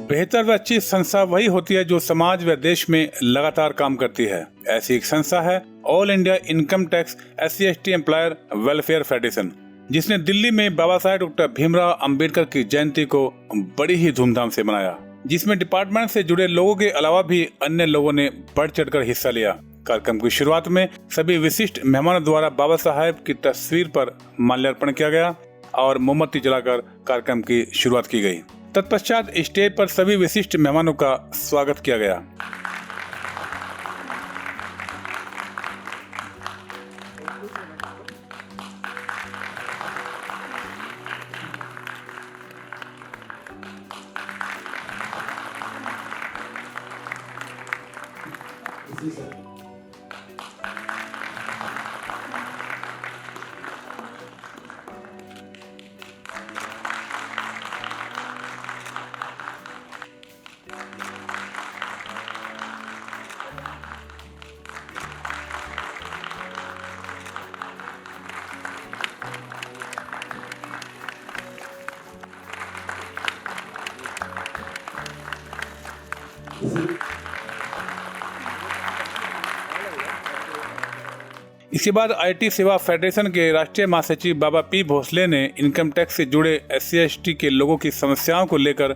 बेहतर व अच्छी संस्था वही होती है जो समाज व देश में लगातार काम करती है। ऐसी एक संस्था है all India income tax SC/ST employer welfare federation, जिसने दिल्ली में बाबा साहेब डॉक्टर भीमराव अंबेडकर की जयंती को बड़ी ही धूमधाम से मनाया, जिसमें डिपार्टमेंट से जुड़े लोगों के अलावा भी अन्य लोगों ने बढ़ चढ़कर हिस्सा लिया। कार्यक्रम की शुरुआत में सभी विशिष्ट मेहमानों द्वारा बाबा साहेब की तस्वीर पर माल्यार्पण किया गया और मोमबत्ती जलाकर कार्यक्रम की शुरुआत की गई। तत्पश्चात स्टेज पर सभी विशिष्ट मेहमानों का स्वागत किया गया। इसके बाद IT सेवा फेडरेशन के राष्ट्रीय महासचिव बाबा P भोसले ने इनकम टैक्स से जुड़े SC/ST के लोगों की समस्याओं को लेकर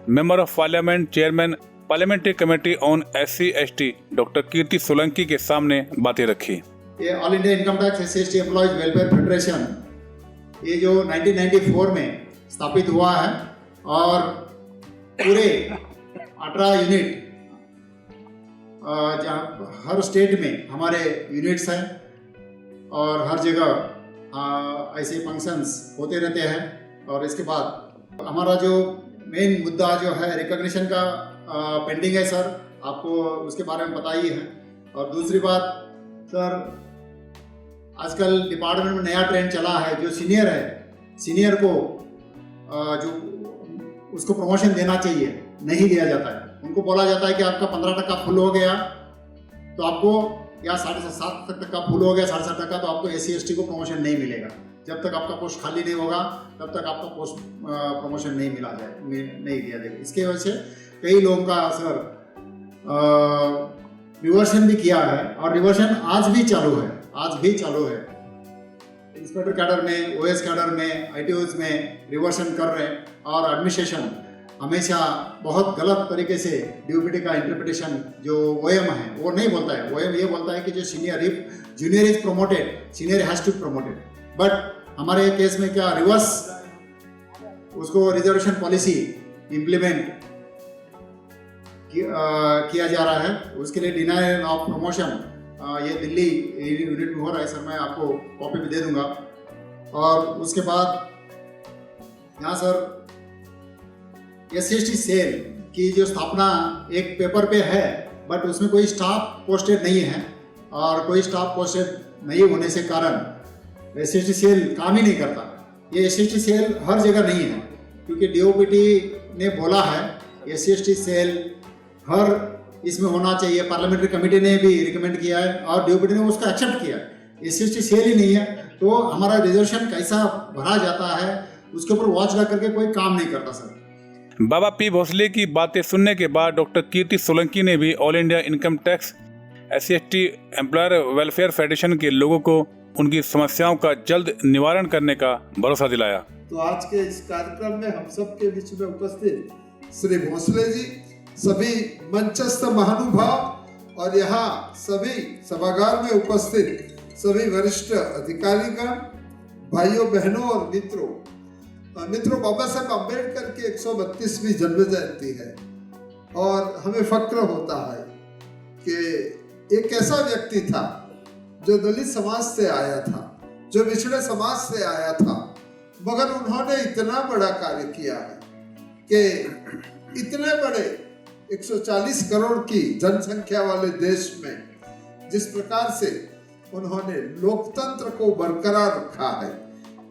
member of parliament chairman parliamentary committee on SC/ST doctor Kirti Solanki के सामने बातें रखी। ये all India income tax SC/ST employees welfare federation ये जो 1994 में स्थापित हुआ है और पूरे 18 यूनिट जहाँ हर स्टेट में हमारे यूनिट्स हैं और हर जगह ऐसे फंक्शंस होते रहते हैं। और इसके बाद हमारा जो मेन मुद्दा जो है रिकॉग्निशन का पेंडिंग है सर, आपको उसके बारे में पता ही है। और दूसरी बात सर, आजकल डिपार्टमेंट में नया ट्रेंड चला है, जो सीनियर है सीनियर को जो उसको प्रमोशन देना चाहिए नहीं दिया जाता है। उनको बोला जाता है कि आपका 15% फुल हो गया तो आपको, या 7.5% फुल हो गया 7.5%, तो आपको SC/ST को प्रमोशन नहीं मिलेगा। जब तक आपका पोस्ट खाली नहीं होगा तब तक आपका पोस्ट प्रमोशन नहीं दिया जाएगा। इसके वजह से कई लोगों का सर रिवर्सन भी किया है और रिवर्सन आज भी चालू है। इंस्पेक्टर कैडर में, OS कैडर में, ITOs में रिवर्सन कर रहे हैं। और एडमिनिस्ट्रेशन हमेशा बहुत गलत तरीके से DOPT का इंटरप्रिटेशन जो OM है वो नहीं बोलता है। OM ये बोलता है कि जो junior is promoted, senior has to promoted. But हमारे केस में क्या रिवर्स उसको रिजर्वेशन पॉलिसी इम्प्लीमेंट किया जा रहा है। उसके लिए डिनायल ऑफ प्रमोशन ये दिल्ली यूनिट में हो रहा है सर, मैं आपको कॉपी भी दे दूंगा। और उसके बाद यहाँ सर SC/ST सेल की जो स्थापना एक पेपर पे है, बट उसमें कोई स्टाफ पोस्टेड नहीं है और कोई स्टाफ पोस्टेड नहीं होने से कारण SC/ST सेल काम ही नहीं करता। ये SC/ST सेल हर जगह नहीं है क्योंकि DOPT ने बोला है SC/ST सेल हर इसमें होना चाहिए। पार्लियामेंट्री कमेटी ने भी रिकमेंड किया है और DOPT ने उसका एक्सेप्ट किया। SC/ST सेल ही नहीं है तो हमारा रिजर्वेशन कैसा भरा जाता है उसके ऊपर वॉच लगा करके कोई काम नहीं करता सर। बाबा P भोसले की बातें सुनने के बाद डॉक्टर कीर्ति सोलंकी ने भी all India income tax SC/ST employer welfare federation के लोगों को उनकी समस्याओं का जल्द निवारण करने का भरोसा दिलाया। तो आज के इस कार्यक्रम में हम सब के बीच में उपस्थित श्री भोसले जी, सभी मंचस्थ महानुभाव और यहाँ सभी सभागार में उपस्थित सभी वरिष्ठ अधिकारीगण, भाइयों बहनों और मित्रों, बाबा साहब अम्बेडकर की 132वीं जन्म जयंती है और हमें फक्र होता है कि एक ऐसा व्यक्ति था जो दलित समाज से आया था, जो पिछड़े समाज से आया था, मगर उन्होंने इतना बड़ा कार्य किया है कि इतने बड़े 140 करोड़ की जनसंख्या वाले देश में जिस प्रकार से उन्होंने लोकतंत्र को बरकरार रखा है,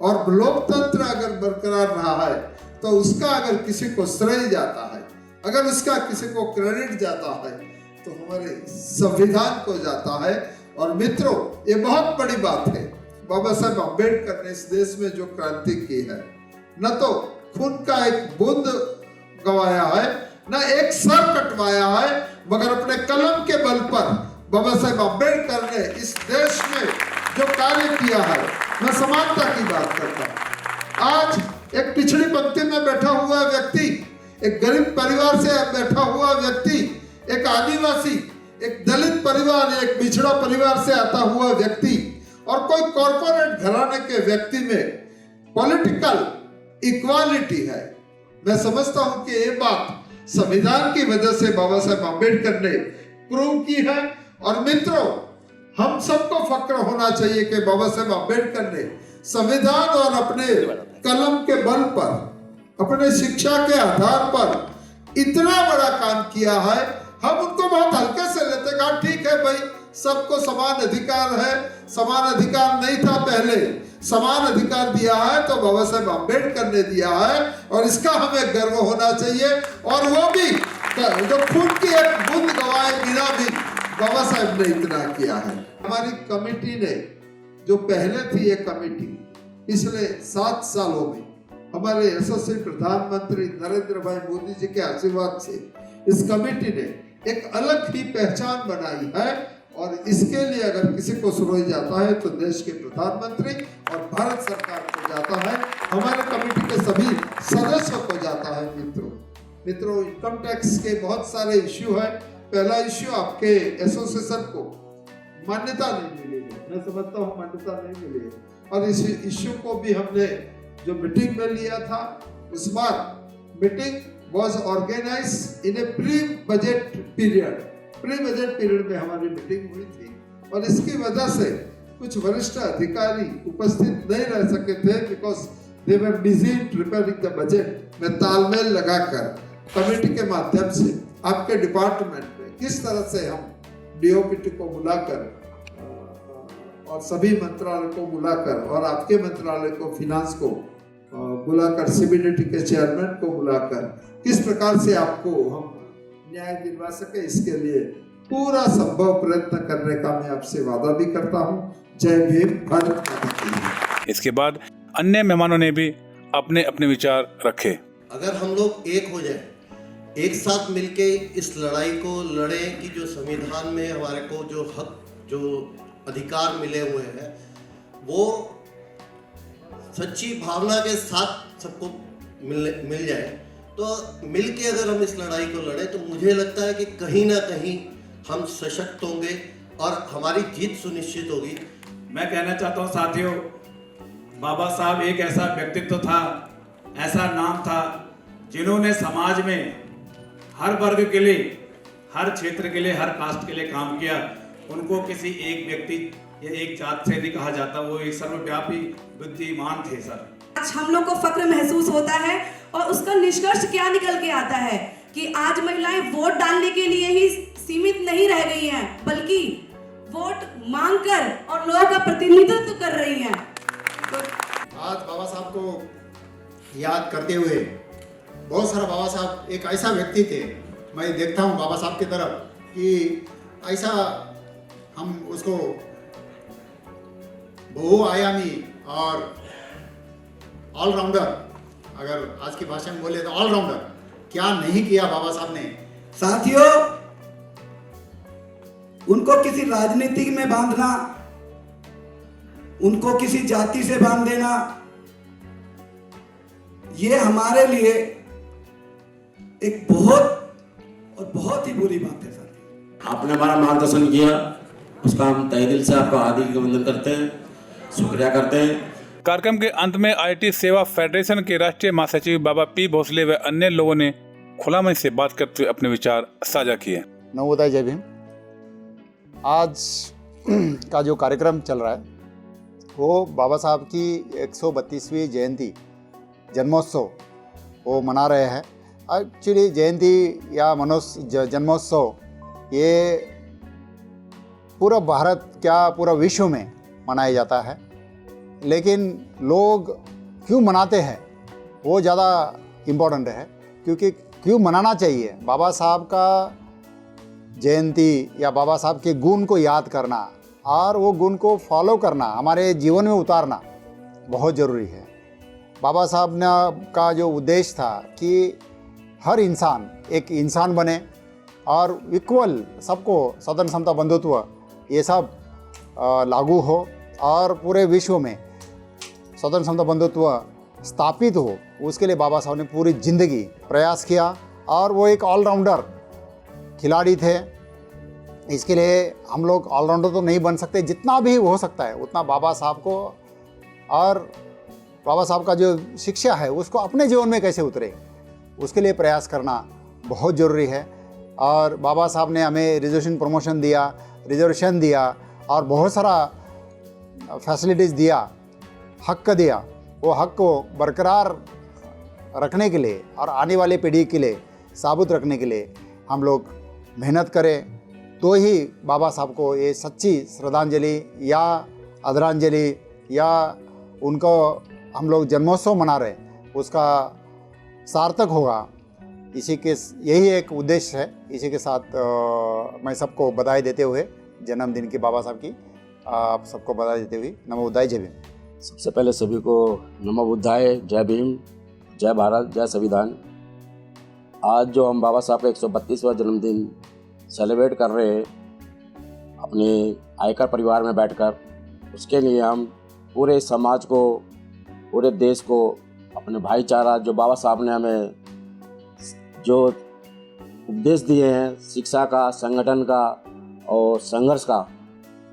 और लोकतंत्र अगर बरकरार रहा है तो उसका अगर किसी को श्रेय जाता है, अगर उसका किसी को क्रेडिट जाता है तो हमारे संविधान को जाता है। और मित्रों, ये बहुत बड़ी बात है। बाबा साहब अम्बेडकर ने इस देश में जो क्रांति की है, न तो खून का एक बूंद गवाया है, न एक सर कटवाया है, मगर अपने कलम के बल पर बाबा साहेब अम्बेडकर ने इस देश में जो कार्य किया है, मैं समानता की बात करता हूँ। आज एक पिछड़ी पंक्ति में बैठा हुआ व्यक्ति, एक गरीब परिवार से बैठा हुआ व्यक्ति, एक आदिवासी, एक दलित परिवार, एक पिछड़ा परिवार से आता हुआ व्यक्ति और कोई कॉर्पोरेट घराने के व्यक्ति में पॉलिटिकल इक्वालिटी है। मैं समझता हूं कि ये बात संविधान की वजह से बाबा साहेब अम्बेडकर ने प्रूव की है। और मित्रों, हम सबको फक्र होना चाहिए कि बाबा साहेब अम्बेडकर ने संविधान और अपने कलम के बल पर, अपने शिक्षा के आधार पर इतना बड़ा काम किया है। हम उनको बहुत हल्के से लेते, कहा ठीक है भाई, सबको समान अधिकार है। समान अधिकार नहीं था पहले, समान अधिकार दिया है तो बाबा साहेब अम्बेडकर ने दिया है और इसका हमें गर्व होना चाहिए। और वो भी जो खून की एक बूंद गवाए बिना भी बाबा साहेब ने इतना किया है। हमारी कमेटी ने, जो पहले थी ये कमेटी, पिछले 7 सालों में हमारे यशस्वी प्रधानमंत्री नरेंद्र भाई मोदी जी के आशीर्वाद से इस कमेटी ने एक अलग ही पहचान बनाई है। और इसके लिए अगर किसी को श्रेय जाता है तो देश के प्रधानमंत्री और भारत सरकार को जाता है, हमारे कमेटी के सभी सदस्यों को जाता है। मित्रों, इनकम टैक्स के बहुत सारे इश्यू है। पहला इश्यू, आपके एसोसिएशन को मान्यता नहीं मिली है, मैं समझता हूँ मान्यता नहीं मिली है। और इस इश्यू को भी हमने जो मीटिंग में लिया था, उस बार meeting was organized in a pre-budget period में हमारी मीटिंग हुई थी और इसकी वजह से कुछ वरिष्ठ अधिकारी उपस्थित नहीं रह सके थे, because they were busy preparing the budget. में तालमेल लगाकर कमेटी के माध्यम से आपके डिपार्टमेंट में किस तरह से हम डीओपीटी को बुलाकर और सभी मंत्रालय को बुलाकर और आपके मंत्रालय को, फिनांस को बुलाकर, सीबीडीटी के चेयरमैन को बुलाकर किस प्रकार से आपको हम न्याय दिलवा सके, इसके लिए पूरा संभव प्रयत्न करने का मैं आपसे वादा भी करता हूं। जय भीम, भारत माता की। इसके बाद अन्य मेहमानों ने भी अपने अपने विचार रखे। अगर हम लोग एक हो जाए, एक साथ मिलके इस लड़ाई को लड़ें कि जो संविधान में हमारे को जो हक, जो अधिकार मिले हुए हैं, वो सच्ची भावना के साथ सबको मिल जाए, तो मिल के अगर हम इस लड़ाई को लड़े तो मुझे लगता है कि कहीं ना कहीं हम सशक्त होंगे और हमारी जीत सुनिश्चित होगी। मैं कहना चाहता हूँ साथियों, बाबा साहब एक ऐसा व्यक्तित्व था, ऐसा नाम था, जिन्होंने समाज में हर वर्ग के लिए, हर क्षेत्र के लिए, हर कास्ट के लिए काम किया। उनको किसी एक व्यक्ति या एक जात से नहीं कहा जाता, वो एक सर्वव्यापी बुद्धिमान थे सर। आज हम लोग को फक्र महसूस होता है और उसका निष्कर्ष क्या निकल के आता है कि आज महिलाएं वोट डालने के लिए ही सीमित नहीं रह गई हैं, बल्कि वोट मांगकर और लोगों का प्रतिनिधित्व कर रही हैं। तो आज बाबा साहब को याद करते हुए, बहुत सारा बाबा साहब एक ऐसा व्यक्ति थे, मैं देखता हूँ बाबा साहब की तरफ कि ऐसा हम उसको बहुआयामी और ऑलराउंडर, अगर आज की भाषा में बोले तो ऑलराउंडर, क्या नहीं किया बाबा साहब ने। साथियों, उनको किसी राजनीति में बांधना, उनको किसी जाति से बांध देना, ये हमारे लिए एक बहुत ही बुरी बात है सर। आपने हमारा मार्गदर्शन किया, उसका हम तहे दिल से आपका हार्दिक अभिनंदन करते हैं, शुक्रिया करते हैं। कार्यक्रम के अंत में आईटी सेवा फेडरेशन के राष्ट्रीय महासचिव बाबा पी भोसले व अन्य लोगों ने खुला मन से बात करते हुए अपने विचार साझा किए। नवोदय, जय भीम। आज का जो कार्यक्रम चल रहा है वो बाबा साहब की 132वीं जयंती, जन्मोत्सव वो मना रहे हैं। एक्चुअली जयंती या जन्मोत्सव ये पूरा भारत, क्या पूरा विश्व में मनाया जाता है, लेकिन लोग क्यों मनाते हैं वो ज़्यादा इम्पोर्टेंट है। क्योंकि क्यों मनाना चाहिए, बाबा साहब का जयंती या बाबा साहब के गुण को याद करना और वो गुण को फॉलो करना, हमारे जीवन में उतारना बहुत ज़रूरी है। बाबा साहब ने का जो उद्देश्य था कि हर इंसान एक इंसान बने और इक्वल सबको स्वतंत्र समता बंधुत्व ये सब लागू हो और पूरे विश्व में स्वतंत्र समता बंधुत्व स्थापित हो, उसके लिए बाबा साहब ने पूरी ज़िंदगी प्रयास किया और वो एक ऑलराउंडर खिलाड़ी थे। इसके लिए हम लोग ऑलराउंडर तो नहीं बन सकते, जितना भी हो सकता है उतना बाबा साहब को और बाबा साहब का जो शिक्षा है उसको अपने जीवन में कैसे उतरे उसके लिए प्रयास करना बहुत ज़रूरी है। और बाबा साहब ने हमें रिजर्वेशन दिया और बहुत सारा फैसिलिटीज़ दिया, हक दिया। वो हक को बरकरार रखने के लिए और आने वाले पीढ़ी के लिए साबित रखने के लिए हम लोग मेहनत करें, तो ही बाबा साहब को ये सच्ची श्रद्धांजलि या आदरांजलि या उनको हम लोग जन्मोत्सव मना रहे उसका सार्थक होगा। यही एक उद्देश्य है। इसी के साथ मैं सबको बधाई देते हुए जन्मदिन की बाबा साहब की आप सबको बधाई देते हुए नमो बुद्धाय, जय भीम। सबसे पहले सभी को नमो बुद्धाय, जय भीम, जय भारत, जय संविधान। आज जो हम बाबा साहब का 132वां जन्मदिन सेलिब्रेट कर रहे हैं अपने आयकर परिवार में बैठकर, उसके लिए हम पूरे समाज को, पूरे देश को अपने भाईचारा जो बाबा साहब ने हमें जो उपदेश दिए हैं शिक्षा का, संगठन का और संघर्ष का,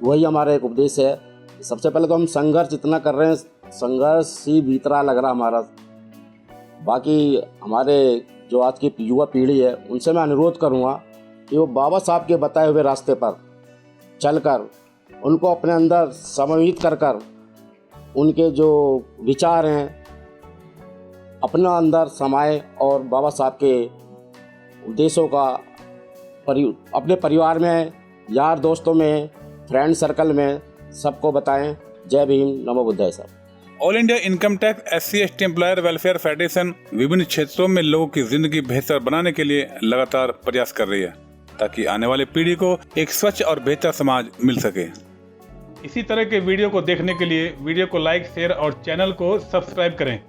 वही हमारा एक उपदेश है। सबसे पहले तो हम संघर्ष इतना कर रहे हैं, संघर्ष ही भीतरा लग रहा हमारा। बाकी हमारे जो आज की युवा पीढ़ी है उनसे मैं अनुरोध करूँगा कि वो बाबा साहब के बताए हुए रास्ते पर चलकर उनको अपने अंदर समाहित कर कर उनके जो विचार हैं अपना अंदर समाए और बाबा साहब के उद्देश्यों का अपने परिवार में, यार दोस्तों में, फ्रेंड सर्कल में सबको बताएं। जय भीम, नमो बुद्धाय साहब। All India income tax SC/ST employer welfare federation विभिन्न क्षेत्रों में लोगों की जिंदगी बेहतर बनाने के लिए लगातार प्रयास कर रही है ताकि आने वाली पीढ़ी को एक स्वच्छ और बेहतर समाज मिल सके। इसी तरह के वीडियो को देखने के लिए वीडियो को लाइक, शेयर और चैनल को सब्सक्राइब करें।